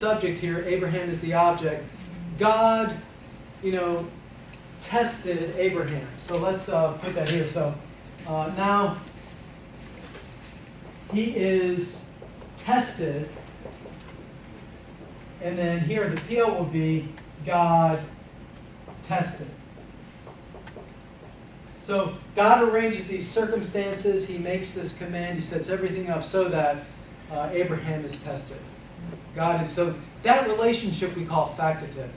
subject here, Abraham is the object. God, tested Abraham. So let's put that here. So now he is tested, and then here the PL will be God tested. So God arranges these circumstances. He makes this command. He sets everything up so that Abraham is tested. God is, so that relationship we call factative.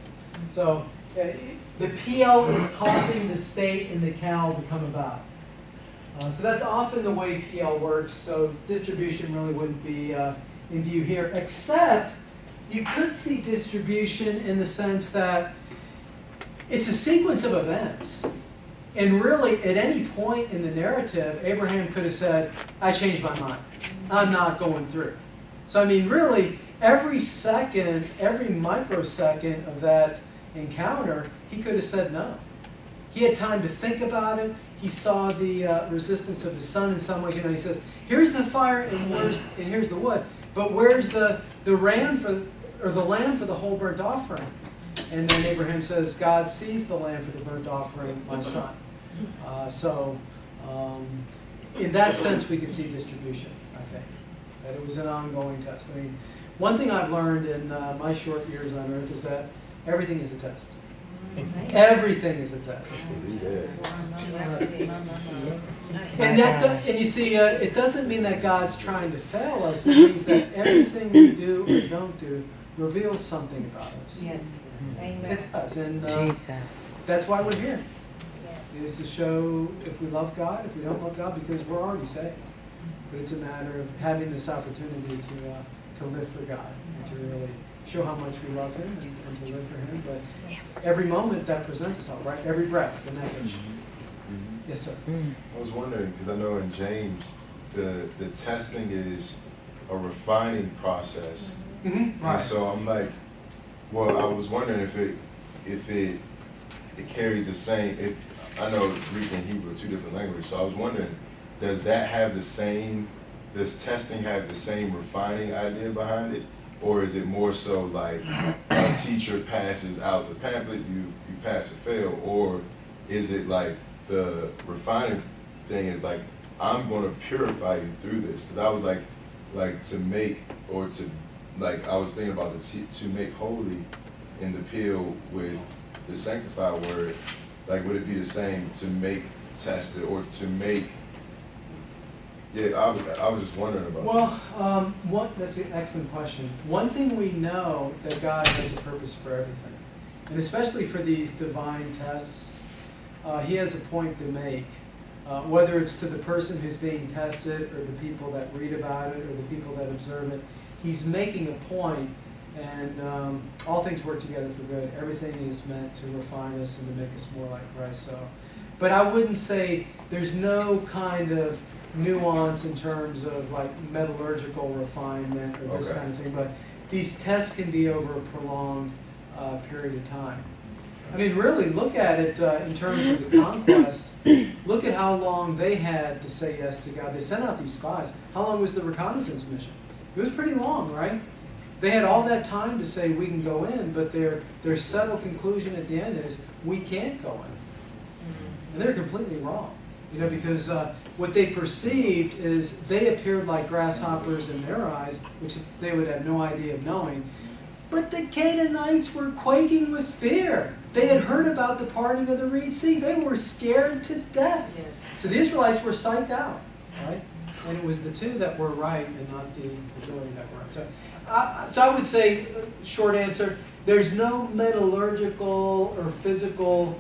So the PL is causing the state and the cal to come about. So that's often the way PL works. So distribution really wouldn't be in view here, except you could see distribution in the sense that it's a sequence of events. And really, at any point in the narrative, Abraham could have said, I changed my mind. I'm not going through. So I mean, really, every second, every microsecond of that encounter, he could have said no. He had time to think about it. He saw the resistance of his son in some ways. He says, here's the fire and here's the wood. But where's the ram the lamb for the whole burnt offering? And then Abraham says, God sees the lamb for the burnt offering, my son. In that sense, we can see distribution, I think. That it was an ongoing test. I mean, one thing I've learned in my short years on earth is that everything is a test. Everything is a test. And you see, it doesn't mean that God's trying to fail us. It means that everything we do or don't do reveals something about us. Yes. Amen. It does. And Jesus. that's why we're here. It is to show if we love God, if we don't love God, because we're already saved. But it's a matter of having this opportunity to live for God and to really show how much we love Him and to live for Him. But every moment that presents itself, right? Every breath, the message. Yes, sir. I was wondering, because I know in James, the testing is a refining process. Mm-hmm. Right. And so I'm like, well, I was wondering if it carries the same. I know Greek and Hebrew are two different languages, so I was wondering, does testing have the same refining idea behind it? Or is it more so like a teacher passes out the pamphlet, you pass or fail? Or is it like the refining thing is like, I'm going to purify you through this? Because I was like to make, or to, like I was thinking about to make holy in the peel with the sanctified word. Like, would it be the same to make tested or to make? Yeah, I was just wondering about. Well, that's an excellent question. One thing we know that God has a purpose for everything, and especially for these divine tests, He has a point to make. Whether it's to the person who's being tested, or the people that read about it, or the people that observe it, He's making a point. And all things work together for good. Everything is meant to refine us and to make us more like Christ. So, but I wouldn't say there's no kind of nuance in terms of like metallurgical refinement or this kind of thing. But these tests can be over a prolonged period of time. I mean, really, look at it in terms of the conquest. Look at how long they had to say yes to God. They sent out these spies. How long was the reconnaissance mission? It was pretty long, right? They had all that time to say we can go in, but their settled conclusion at the end is we can't go in. And they're completely wrong. Because what they perceived is they appeared like grasshoppers in their eyes, which they would have no idea of knowing. But the Canaanites were quaking with fear. They had heard about the parting of the Reed Sea. They were scared to death. Yes. So the Israelites were psyched out, right? And it was the two that were right and not the majority that were right. So I would say, short answer, there's no metallurgical or physical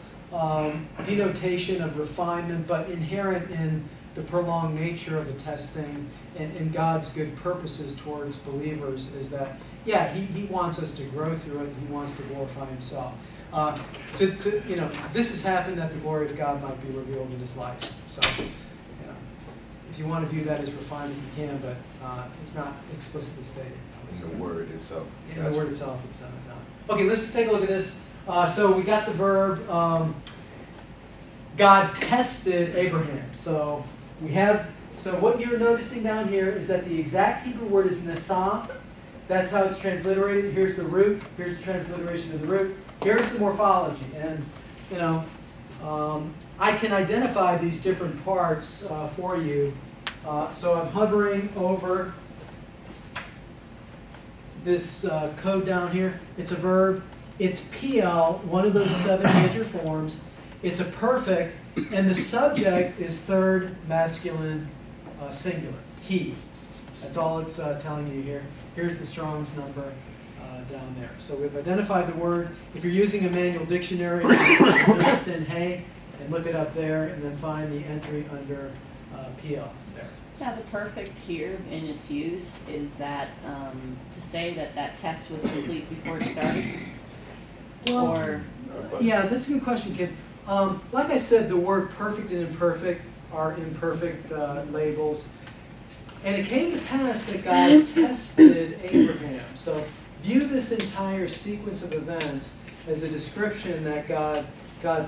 denotation of refinement, but inherent in the prolonged nature of the testing and God's good purposes towards believers is that, yeah, He wants us to grow through it, and He wants to glorify Himself. This has happened that the glory of God might be revealed in His life. So, if you want to view that as refinement, you can, but it's not explicitly stated. In the word itself. In the word itself, it's not. Okay, let's just take a look at this. So we got the verb. God tested Abraham. So what you're noticing down here is that the exact Hebrew word is nasah. That's how it's transliterated. Here's the root. Here's the transliteration of the root. Here's the morphology. And, you know, I can identify these different parts for you. So I'm hovering over this code down here. It's a verb. It's PL, one of those 7 major forms. It's a perfect, and the subject is third masculine singular, he. That's all it's telling you here. Here's the Strong's number down there. So we've identified the word. If you're using a manual dictionary, notice in hey, and look it up there, and then find the entry under PL there. Now, the perfect here in its use is that to say that that test was complete before it started? Well, Or, yeah, that's a good question, Kim. Like I said, the word perfect and imperfect are imperfect labels. And it came to pass that God tested Abraham. So view this entire sequence of events as a description that God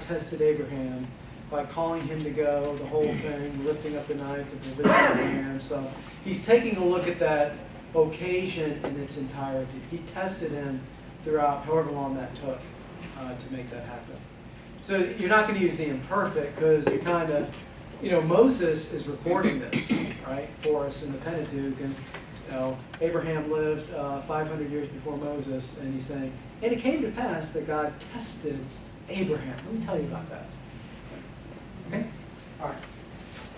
tested Abraham by calling him to go, the whole thing, lifting up the knife, the provision of Abraham. So he's taking a look at that occasion in its entirety. He tested him throughout however long that took to make that happen. So you're not going to use the imperfect because you kind of, you know, Moses is recording this, right, for us in the Pentateuch. And, you know, Abraham lived 500 years before Moses, and he's saying, and it came to pass that God tested Abraham. Let me tell you about that. Okay? All right.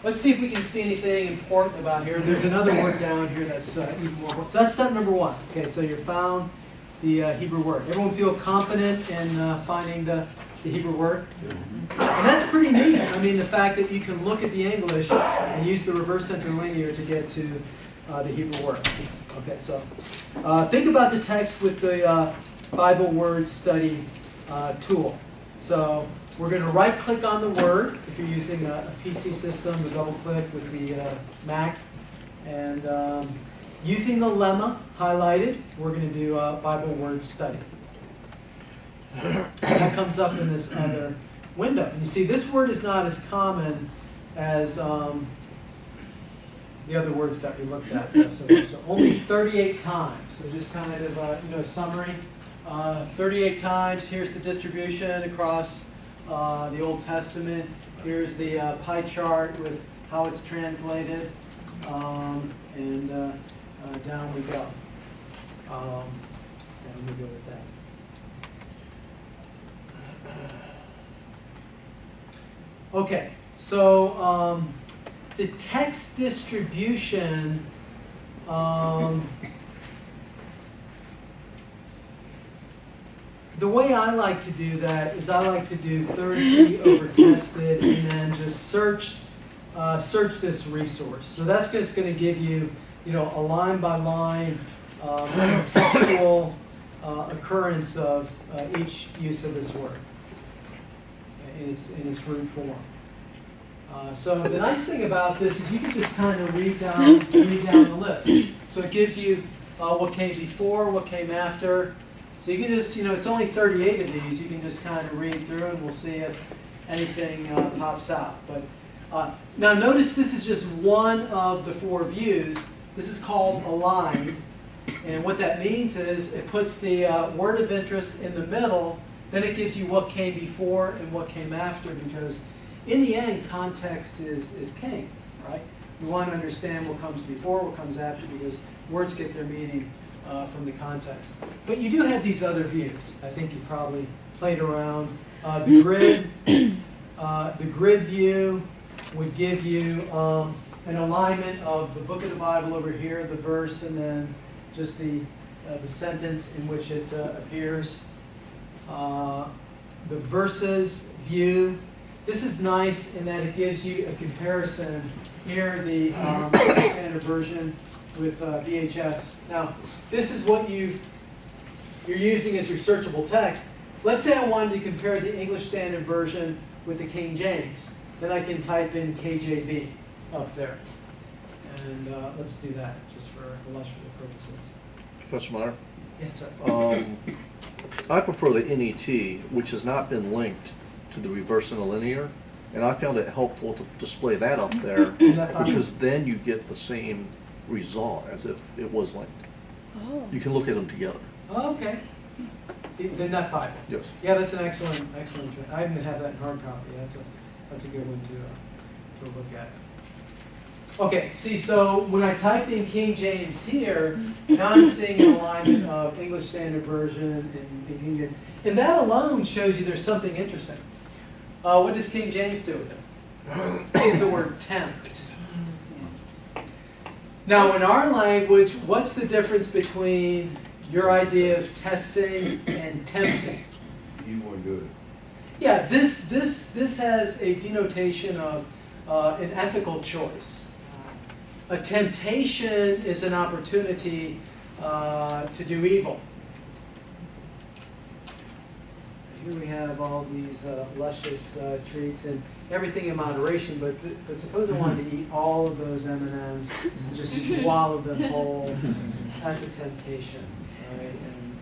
Let's see if we can see anything important about here. There's another word down here that's even more important. So that's step number 1. Okay, so you found the Hebrew word. Everyone feel confident in finding the Hebrew word? And that's pretty neat. I mean, the fact that you can look at the English and use the reverse interlinear to get to the Hebrew word. Okay, so think about the text with the Bible word study tool. So we're going to right-click on the word if you're using a PC system, or double-click with the Mac. And using the lemma highlighted, we're going to do Bible word study. That comes up in this other window. And you see, this word is not as common as the other words that we looked at so far. So only 38 times. So just kind of summary. 38 times. Here's the distribution across the Old Testament. Here's the pie chart with how it's translated, and down we go. Down we go with that. Okay, so the text distribution, the way I like to do that is I like to do 30 over tested and then just search this resource. So that's just going to give you, a line by line textual occurrence of each use of this word in its root form. So the nice thing about this is you can just kind of read down the list. So it gives you what came before, what came after. So you can just, it's only 38 of these. You can just kind of read through and we'll see if anything pops out. But now notice this is just one of the 4 views. This is called aligned. And what that means is it puts the word of interest in the middle. Then it gives you what came before and what came after, because in the end, context is king, right? We want to understand what comes before, what comes after, because words get their meaning from the context. But you do have these other views. I think you probably played around. The grid view would give you an alignment of the book of the Bible over here, the verse, and then just the sentence in which it appears. The verses view. This is nice in that it gives you a comparison. Here, the standard version with VHS. Now, this is what you're using as your searchable text. Let's say I wanted to compare the English Standard Version with the King James. Then I can type in KJV up there. And let's do that just for illustrative purposes. Professor Meyer? Yes, sir. I prefer the NET, which has not been linked to the reverse interlinear, and I found it helpful to display that up there Is that fine? because then you get the same result as if it was linked. Oh. You can look at them together. Oh, okay. The Net Bible. Yes. Yeah, that's an excellent. I haven't had that in hard copy. That's a good one to look at. Okay, see, so when I typed in King James here, now I'm seeing an alignment of English Standard Version and King James. And that alone shows you there's something interesting. What does King James do with it? Is the word tempt. Now, in our language, what's the difference between your idea of testing and tempting? Evil and good. Yeah, this has a denotation of an ethical choice. A temptation is an opportunity to do evil. Here we have all these luscious treats and everything in moderation, but suppose I wanted to eat all of those M&Ms and just swallow them whole. That's a temptation, right?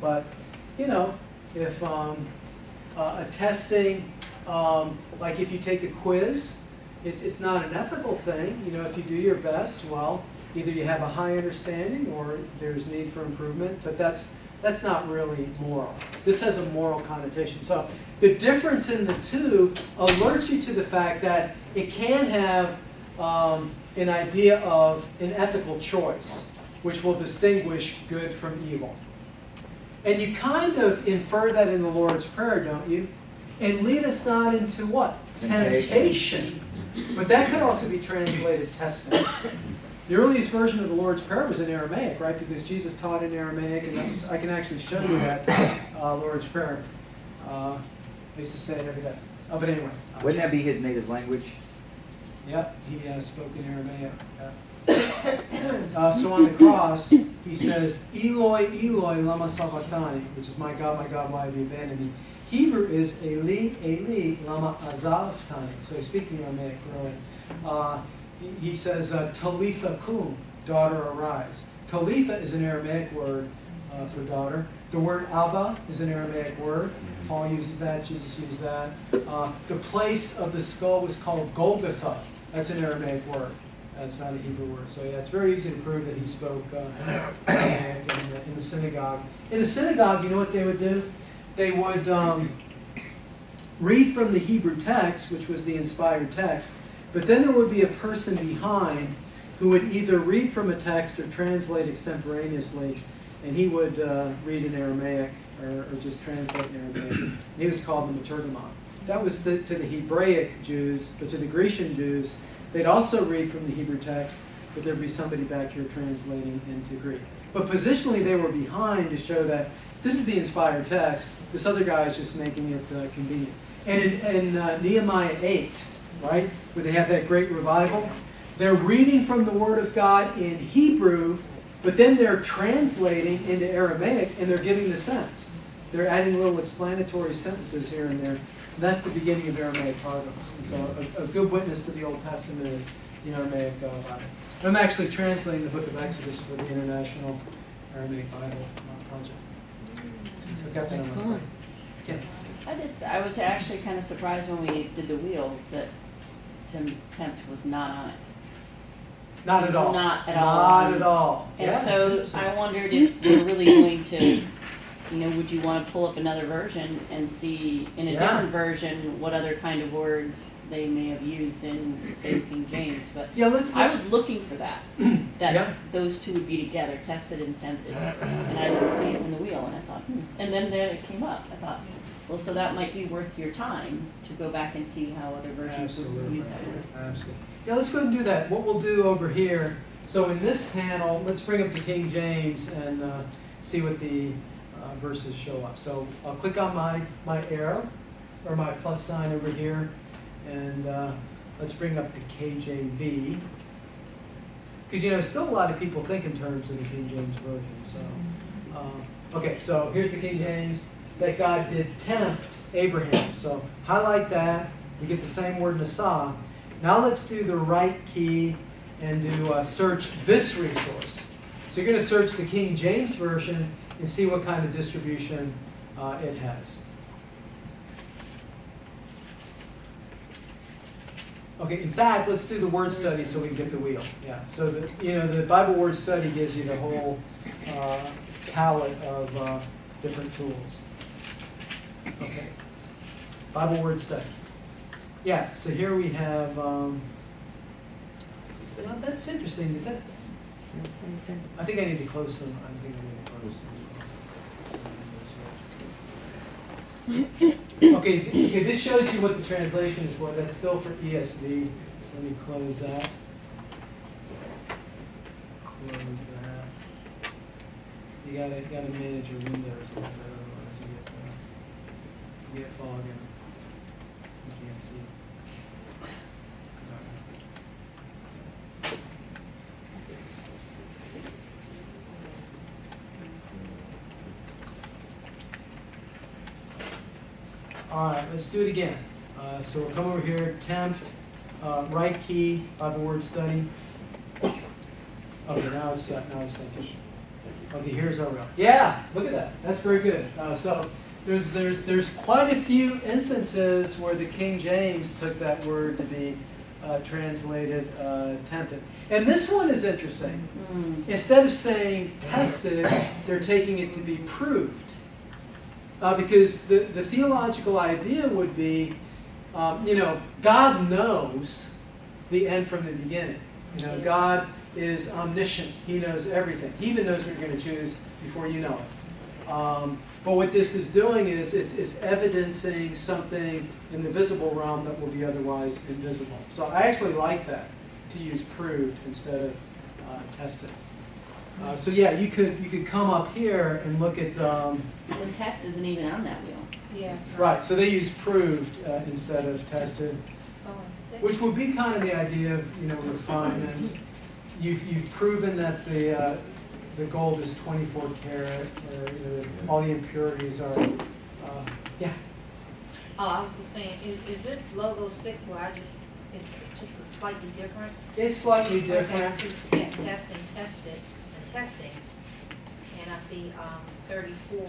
But, you know, if a testing, like if you take a quiz, it's not an ethical thing. You know, if you do your best, well, either you have a high understanding or there's need for improvement, but that's not really moral. This has a moral connotation. So the difference in the two alerts you to the fact that it can have an idea of an ethical choice, which will distinguish good from evil. And you kind of infer that in the Lord's Prayer, don't you? And lead us not into what? Temptation. But that could also be translated testing. The earliest version of the Lord's Prayer was in Aramaic, right? Because Jesus taught in Aramaic, and I can actually show you that Lord's Prayer. I used to say it every day. But anyway. Wouldn't that be his native language? Yep, he spoke in Aramaic. So on the cross, he says, Eloi, Eloi, lama sabachthani, which is my God, why have you abandoned me? Hebrew is Eli, Eli, lama azavtani. So he's speaking Aramaic, really. He says, Talitha kum, daughter arise. Talitha is an Aramaic word for daughter. The word Abba is an Aramaic word. Paul uses that, Jesus used that. The place of the skull was called Golgotha. That's an Aramaic word. That's not a Hebrew word. So yeah, it's very easy to prove that he spoke Aramaic in the synagogue. In the synagogue, you know what they would do? They would read from the Hebrew text, which was the inspired text, but then there would be a person behind who would either read from a text or translate extemporaneously, and he would read in Aramaic or just translate in Aramaic. He was called the Meturgamon. That was to the Hebraic Jews, but to the Grecian Jews, they'd also read from the Hebrew text, but there'd be somebody back here translating into Greek. But positionally, they were behind to show that this is the inspired text. This other guy is just making it convenient. And in Nehemiah 8, right, where they have that great revival, they're reading from the Word of God in Hebrew, but then they're translating into Aramaic, and they're giving the sense. They're adding little explanatory sentences here and there. And that's the beginning of Aramaic Targums. And so a good witness to the Old Testament is the Aramaic Bible. I'm actually translating the book of Exodus for the International Aramaic Bible Project. So I've got that on my plate. Yeah. I was actually kind of surprised when we did the wheel that tempt was not on it. Not at all. Not at all. Not at all. And Yeah, so it's I wondered if we're really going to, would you want to pull up another version and see in a different version what other kind of words they may have used in, say, King James? But yeah, let's I was looking for that Yeah. those two would be together, tested and tempted, and I didn't see it in the wheel, and I thought, and then there it came up. I thought, well, so that might be worth your time to go back and see how other versions would use that word. Absolutely. Yeah, let's go ahead and do that. What we'll do over here, so in this panel, let's bring up the King James and see what the verses show up. So I'll click on my arrow, or my plus sign over here, and let's bring up the KJV. Because, still a lot of people think in terms of the King James Version. So, okay, so here's the King James. That God did tempt Abraham. So highlight that. We get the same word Nasa. Now let's do the right key and do search this resource. So you're going to search the King James Version and see what kind of distribution it has. Okay, in fact, let's do the word study so we can get the wheel. Yeah. So the Bible word study gives you the whole palette of different tools. Okay. Bible word study. Yeah. So here we have. Well, that's interesting. I think I need to close some. I think I need to close some. Okay, this shows you what the translation is for. That's still for ESV. So let me close that. Close that. So you gotta manage your windows a little bit, otherwise you get fog and you can't see. All right, let's do it again. So we'll come over here, tempt, right key, Bible word study. Okay, now it's thinking. Okay, here's our row. Yeah, look at that. That's very good. So there's quite a few instances where the King James took that word to be translated tempted. And this one is interesting. Instead of saying tested, they're taking it to be proved. Because the theological idea would be, God knows the end from the beginning. God is omniscient. He knows everything. He even knows what you're going to choose before you know it. But what this is doing is it's evidencing something in the visible realm that will be otherwise invisible. So I actually like that, to use proved instead of tested. So yeah, you could come up here and look at. The test isn't even on that wheel. Yeah. Right. So they use proved instead of tested, which would be kind of the idea of refinement. You've proven that the gold is 24 karat, or all the impurities are. Yeah. Oh, I was just saying, is this logo 6 where it's just slightly different? It's slightly Okay, different. I see testing, and I see 34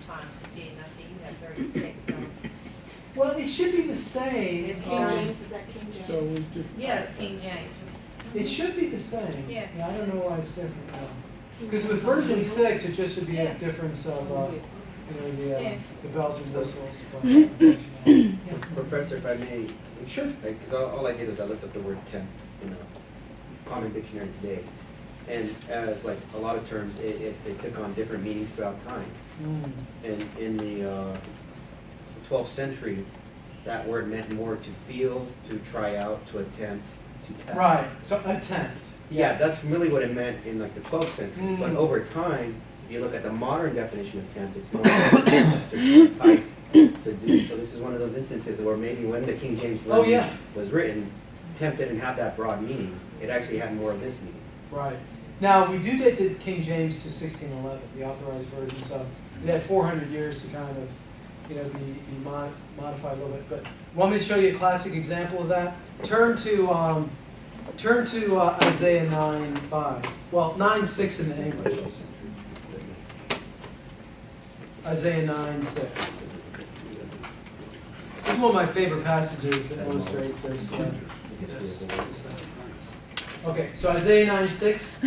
times to see it, and I see you have 36, so. Well, it should be the same. King James, is that King James? So we just. Yeah, it's King James. It should be the same. Yeah. I don't know why it's different now. Because with version 6, it just should be a difference of the bells and whistles. But, Professor, if I may, Sure. because all I did was I looked up the word tempt in a common dictionary today, and as like a lot of terms, it took on different meanings throughout time. And in the 12th century, that word meant more to feel, to try out, to attempt, to test. Right. So attempt. Yeah, that's really what it meant in like the 12th century. But Mm. over time, if you look at the modern definition of tempt, it's more to entice, seduce. So this is one of those instances where maybe when the King James Oh, Version yeah. was written, tempt didn't have that broad meaning. It actually had more of this meaning. Right. Now, we do date the King James to 1611, the authorized version, so it had 400 years to kind of, be modified a little bit. But want me to show you a classic example of that? Turn to Isaiah 9:5. Well, 9:6 in the English. Isaiah 9:6. This is one of my favorite passages to illustrate this. This thing. Okay, so Isaiah 9:6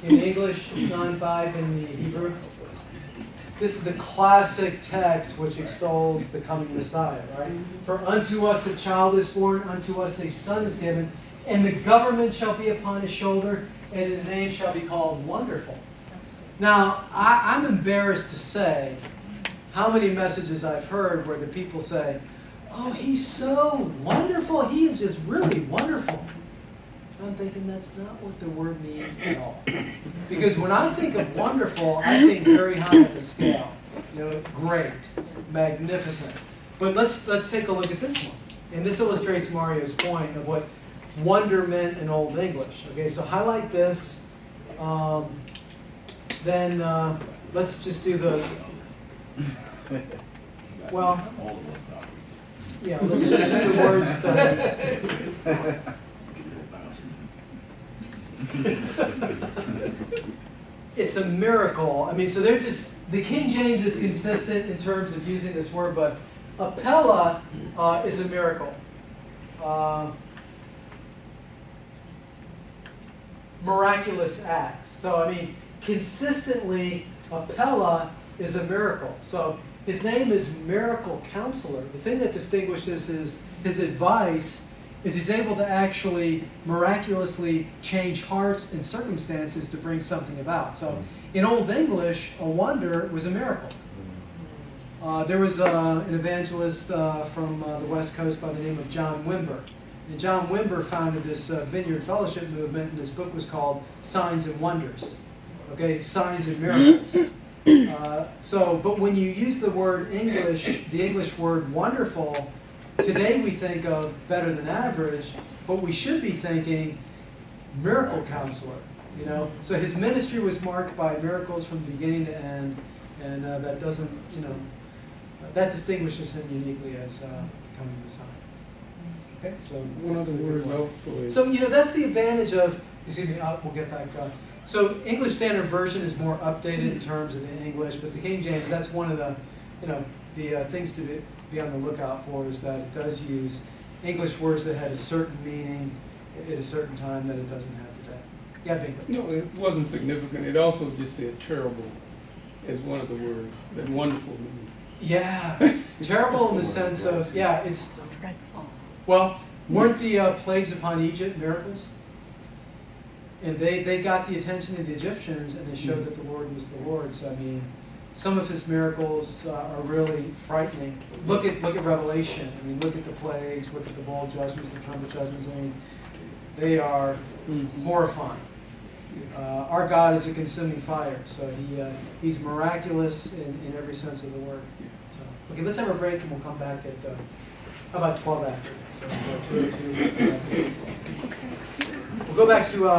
in English, 9:5 in the Hebrew. This is the classic text which extols the coming Messiah, right? For unto us a child is born, unto us a son is given, and the government shall be upon his shoulder, and his name shall be called Wonderful. Now, I'm embarrassed to say how many messages I've heard where the people say, oh, he's so wonderful, he is just really wonderful. I'm thinking that's not what the word means at all. Because when I think of wonderful, I think very high on the scale. Great, magnificent. But let's take a look at this one. And this illustrates Mario's point of what wonder meant in Old English. Okay, so highlight this. Then let's just do the, well, yeah, let's just do the word study. It's a miracle. I mean, so they're just, the King James is consistent in terms of using this word, but appella is a miracle. miraculous acts. So, I mean, consistently, Apella is a miracle. So his name is Miracle Counselor. The thing that distinguishes his advice is he's able to actually miraculously change hearts and circumstances to bring something about. So in Old English, a wonder was a miracle. There was an evangelist from the West Coast by the name of John Wimber. And John Wimber founded this Vineyard Fellowship movement, and his book was called Signs and Wonders. Okay, signs and miracles. But when you use the word English, the English word wonderful, today we think of better than average, but we should be thinking miracle counselor. You know, so his ministry was marked by miracles from beginning to end, and that doesn't, you know, that distinguishes him uniquely as becoming the Son. Okay, so One of the words also is. so, you know, that's the advantage of, excuse me, we'll get back. So English Standard Version is more updated in terms of the English, but the King James, that's one of the, you know, the things to be on the lookout for is that it does use English words that had a certain meaning at a certain time that it doesn't have today. Yeah, Bingo. No, it wasn't significant. It also just said terrible as one of the words, that wonderful meaning. Yeah, terrible in the sense of, yeah, it's, well, weren't the plagues upon Egypt miracles? And they got the attention of the Egyptians, and they showed that the Lord was the Lord. So I mean, some of his miracles are really frightening. Look at Revelation. I mean, look at the plagues. Look at the bowl judgments, the trumpet judgments. I mean, they are horrifying. Our God is a consuming fire, so he's miraculous in every sense of the word. So, okay, let's have a break, and we'll come back at about 12 after. So 2:02. We'll go back to.